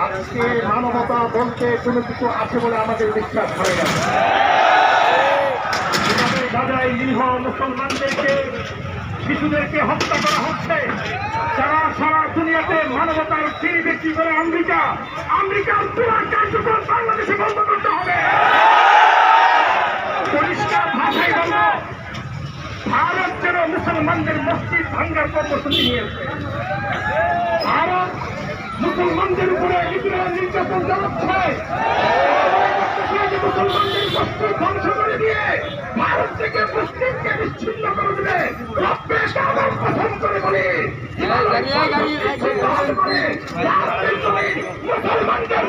আজকে মানবতা বলতে কোনো কিছু আছে বলে আমাদের বিশ্বাস হয় না। গাজায় নিরীহ মুসলমানদেরকে, শিশুদেরকে হত্যা করা হচ্ছে, যারা সারা দুনিয়াতে মানবতার চিনি বিক্রি করে আমেরিকার পুরা কার্যক্রম বাংলাদেশে বন্ধ করতে হবে। পরিষ্কার ভাষায় বলব, ভারত যেন মুসলমানদের মসজিদ ভাঙ্গার কর্মসূচি নিয়েছে। ভারত মুসলমানদের উপরে নির্যাতন চালাচ্ছে, মুসলমানদের মসজিদ ধ্বংস করে দিয়ে ভারত থেকে মুসলিমকে বিচ্ছিন্ন করে দিলে পছন্দ করে বলে মুসলমানদের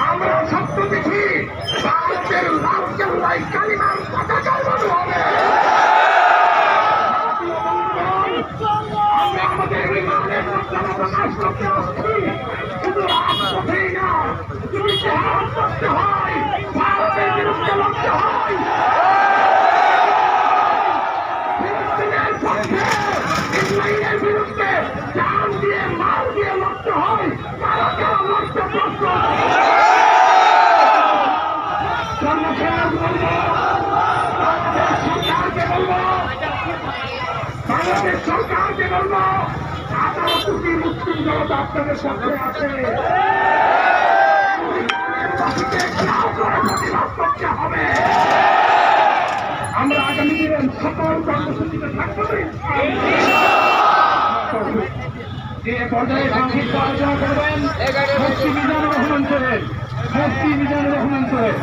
আমরা সত্য দেখি ভারতের লালকেল্লায় কালিমার পতাকা উড়ানো হবে। আমরা আমাদের বিমানের মর্যাদা প্রকাশ করতে আসছি, শুধু রাজপথেই না, যদি জেহাদ করতে হয়, ভারতের বিরুদ্ধে লড়তে হয়, ফিলিস্তিনের পক্ষে, ইসরায়েলের বিরুদ্ধে জান দিয়ে মাল দিয়ে লড়তে হয়, তারা কেন লড়তে প্রস্তুত? বাংলাদেশ সরকারকে বলব, 18 কোটি মুসলিম জনতা আপনাদের সাথে আছে, হবে। আমরা আগামী দিনের সকল কর্মসূচিতে থাকবো। যে পর্যায়ে সংক্ষিপ্ত আলোচনা করবেন মুফতি মিজানুর রহমান সাহেব, মুফতি মিজানুর রহমান সাহেব।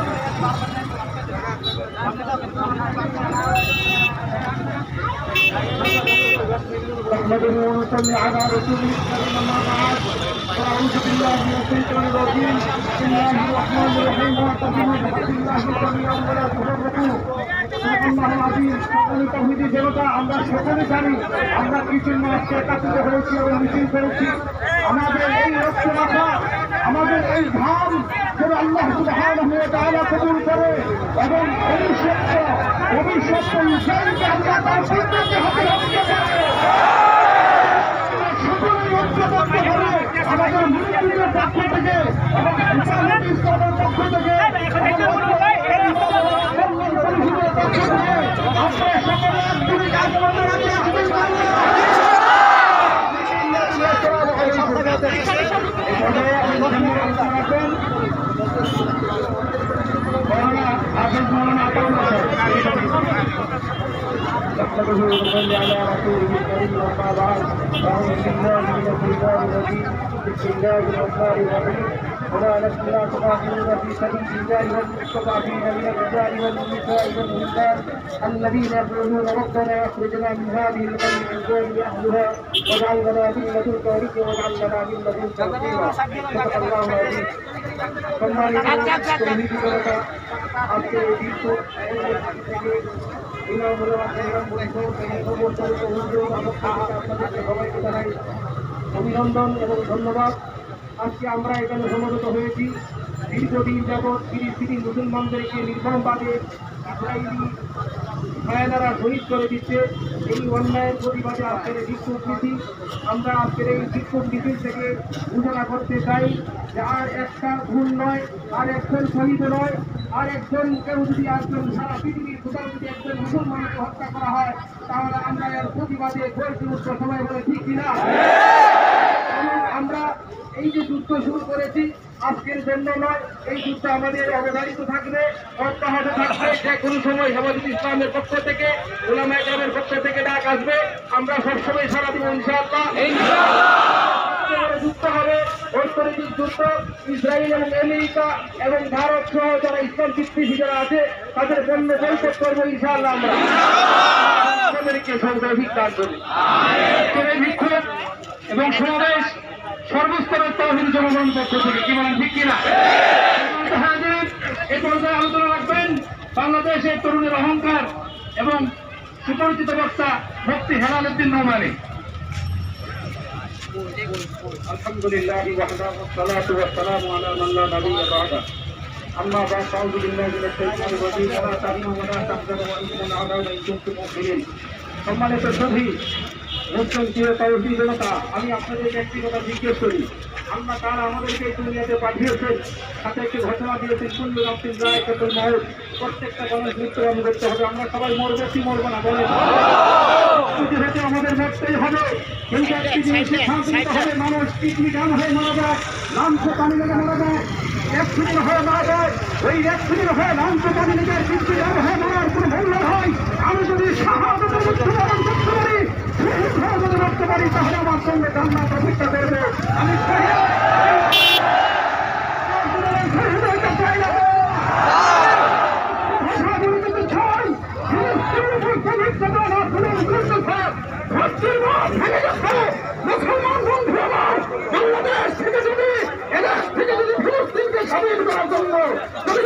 نحمده ونصلي على رسوله الكريم اما بعد فاعوذ بالله من الشيطان الرجيم بسم الله الرحمن الرحيم واعتصموا بحبل الله جميعا ولا تفرقوا صدق الله العظيم। সকল তৌহিদি জনতা, আমরা সকলে জানি আমরা কি জন্য আজকে একত্রিত হয়েছি এবং মিছিল করেছি। আমাদের এই রক্ত মাথা, আমাদের এই ধাম যেন আল্লাহ সুবহানাহু ওয়া তাআলা কবুল করে এবং ভবিষ্যৎ ইসলামকে আমরা তার সন্তানকে হাতে রাখতে পারি। আমাদের মুসলিমদের পক্ষ থেকে এবং ইসলামের পক্ষ থেকে نحمده ونصلي على رسوله الكريم اما بعد اعوذ بالله من الشيطان الرجيم بسم الله الرحمن الرحيم وما لكم لا تقاتلون في سبيل الله والمستضعفين من الرجال والنساء والولدان الذين يقولون ربنا اخرجنا من هذه القريه الظالم اهلها واجعل لنا من لدنك وليا واجعل لنا من لدنك نصيرا صدق الله العظيم। সম্মানিত তৌহিদি জনতা, আজকে এই বিশ্ব অভিনন্দন এবং ধন্যবাদ। আজকে আমরা এখানে সমবেত হয়েছি দীর্ঘদিন যাবৎ ফিলিস্তিনি মুসলমানদেরকে নির্মমভাবে ইসরায়েলি হায়নারা শহীদ করে দিচ্ছে। এই অন্যায়ের প্রতিবাদে আজকের এই বিক্ষোভ মিছিল। আমরা আজকের এই বিক্ষোভ মিছিল থেকে ঘোষণা করতে চাই যে আর একটা ভুল নয়, আর একজন শহীদ নয়, আর একজন কেউ যদি একজন সারা পৃথিবীর কোথাও যদি একজন মুসলমানকে হত্যা করা হয় তাহলে আমরা এর প্রতিবাদে গর্জে উঠতে সময় বলে ঠিক কিনা? আমরা এই যে যুদ্ধ শুরু করেছি আজকের জন্য নয়, এই যুদ্ধ আমাদের অবধারিত থাকবে, অব্যাহত থাকবে। যে কোনো সময় হেফাজতে ইসলামের পক্ষ থেকে, উলামায়ে কেরামের পক্ষ থেকে ডাক আসবে, আমরা সবসময় সারা দিব ইনশাআল্লাহ। যুদ্ধ হবে, অর্থনৈতিক যুদ্ধ ইসরায়েল এবং আমেরিকা এবং ভারত সহ যারা ইসলাম বিদ্বেষী যারা আছে তাদের পণ্য বয়কট করবো ইনশাআল্লাহ আমরা আমাদেরকে সর্বাধিক কাজ করি বিক্ষোভ এবং সমাবেশ সর্বস্তরের তহবিল জনগণ পক্ষ থেকে কি বলেন ঠিক কিনা এই পর্যায়ে আলোচনা রাখবেন বাংলাদেশের তরুণের অহংকার এবং সুপরিচিত বক্তা মুফতি হেলাল উদ্দিন নোমানী। আলহামদুলিল্লাহ ওয়াহদাহু ওয়াসসালাতু ওয়াসসালামু আলা মান লা নাবিয়্যা বা'দা আম্মা বা'দ আউযু বিল্লাহি মিনাশ শাইতানির রাজীম ওয়া লা তাহিনু ওয়া লা তাহজানু ওয়া আনতুম আ'লাউনা ইন কুনতুম মুমিনিন। সম্মানিত সুধী মুসলিম প্রিয় তৌহিদি জনতা, আমি আপনাদেরকে একটি কথা জিজ্ঞেস করি, আল্লাহ তাআলা আমাদেরকে দুনিয়াতে পাঠিয়েছেন, সাথে একটি ঘটনা দিয়েছেন কুল্লু নাফসিন যায়কাতুল মাউত, প্রত্যেকটা মানুষ মৃত্যুবরণ করতে হবে। আমরা সবাই মরবো কি মরবো না বলেন? যেহেতু আমাদের মরতেই হবে, কিন্তু একটি জিনিস সিদ্ধান্ত নিতে হবে, মানুষ কিডনি ডাউন হয়ে মারা যায়, লাঞ্চ পানি লেগে মারা যায়, অ্যাক্সিডেন্ট হয়ে মারা যায়, ওই অ্যাক্সিডেন্ট হয়ে লাঞ্চ পানি লেগে কিডনি ডাউন হয়ে মারার কোনো মূল্য হয়। আমি যদি শাহাদাতের মৃত্যুবরণ করতে পারি, শহীদ হয়ে যদি মরতে পারি, তাহলে আমার সঙ্গে জান্নাত অপেক্ষা করবে। আমি মুসলমান বন্ধু আমার, বাংলাদেশ থেকে যদি এদেশ থেকে যদি ফিলিস্তিনকে স্বাধীন করার জন্য যদি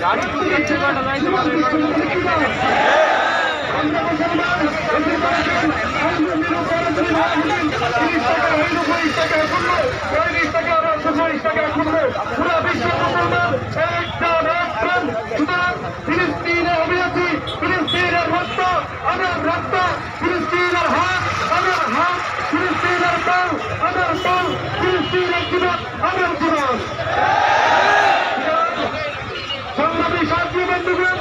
আগে তো ফিলিস্তিনের অভিযাত্রী, ফিলিস্তিনের রক্ত আমার রক্ত, ফিলিস্তিনের হাত আমার হাত, ফিলিস্তিনের পাল আমার পাল, ফিলিস্তিনের জীবন আমার জীবন। সংগ্রামী সাথী বন্ধুগণ,